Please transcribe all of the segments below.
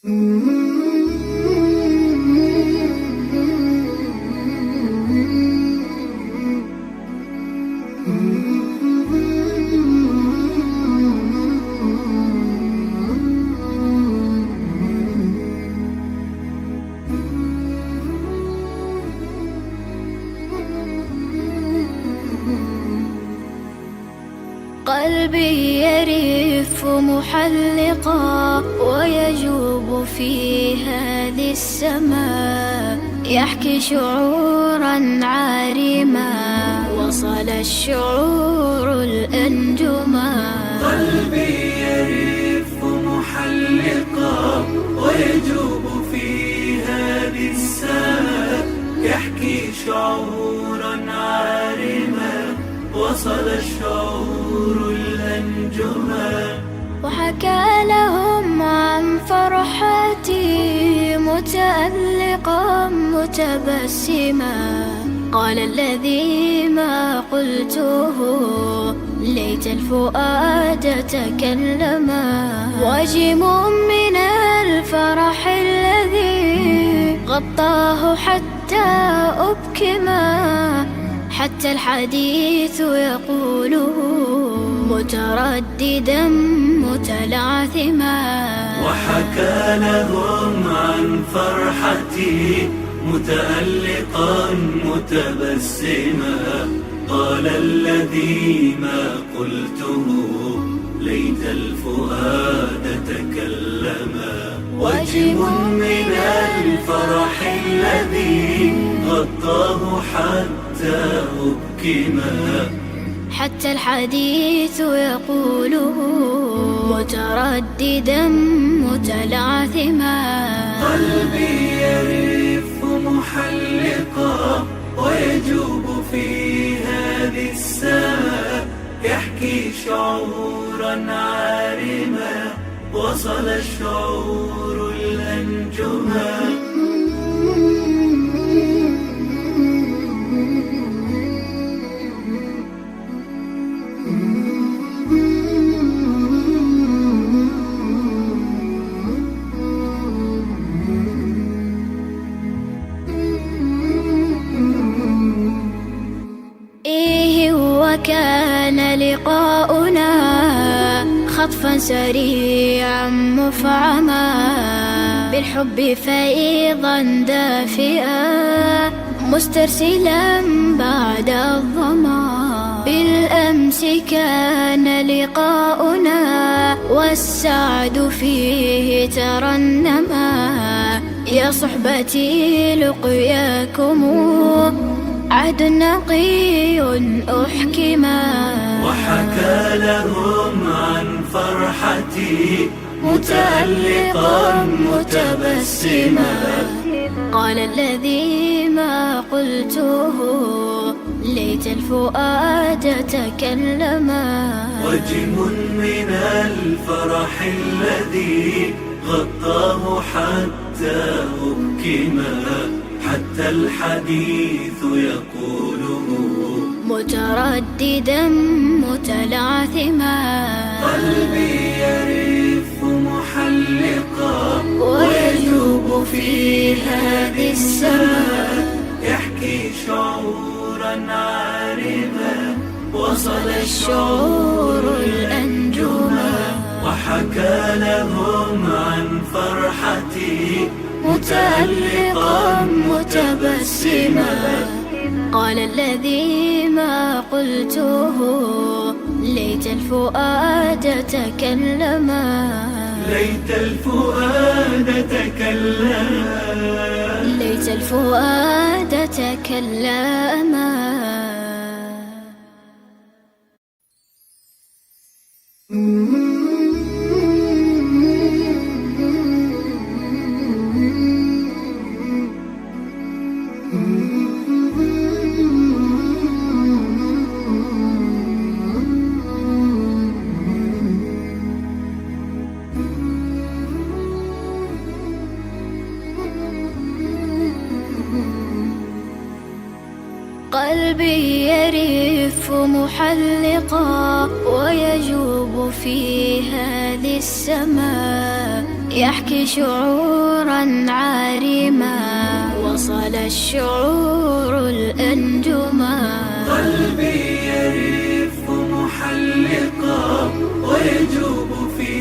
قلبي يرف محلقا ويجوب في هذه السماء، يحكي شعورا عارما وصل الشعور الأنجما. قلبي يرف محلقا ويجوب في هذه السماء، يحكي شعورا عارما وصل الشعور الأنجما. وحكى لهم عن فرحتي متألقا متبسما، قال الذي ما قلته ليت الفؤاد تكلما. واجم من الفرح الذي غطاه حتى أبكما، حتى الحديث يقوله مترددا متلعثما. وحكى لهم عن فرحتي متألقا متبسما، قال الذي ما قلته ليت الفؤاد تكلما. وجم من الفرح الذي غطاه حتى أبكما، حتى الحديث يقوله مترددا متلعثما. قلبي يرف محلقا ويجوب في هذه السماء، يحكي شعورا عارما وصل الشعور الأنجما. وكان لقاؤنا خطفا سريعا مفعما، بالحب فيضا دافئا مسترسلا بعد الظما. بالأمس كان لقاؤنا والسعد فيه ترنما، يا صحبتي لقياكم عهد نقي أحكما. وحكى لهم عن فرحتي متألقا متبسما، قال الذي ما قلته ليت الفؤاد تكلما. وجم من الفرح الذي غطاه حتى أبكما، حتى الحديث يقوله مترددا متلعثما. قلبي يرف محلقا ويجوب في هذه السماء، يحكي شعورا عارما وصل الشعور الأنجما. وحكى لهم عن فرحتي متألقا متبسما، قال الذي ما قلته ليت الفؤاد تكلما. ليت الفؤاد تكلما، ليت الفؤاد تكلما. قلبي يرف محلقا ويجوب في هذه السماء، يحكي شعورا عارما، وصل الشعور الأنجما. قلبي يرف محلقا ويجوب في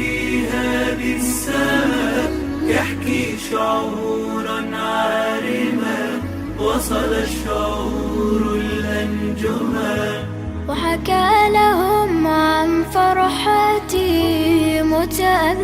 هذه السماء، يحكي شعورا عارما، وصل الشعور الأنجما. وحكى لهم عن فرحتي متألم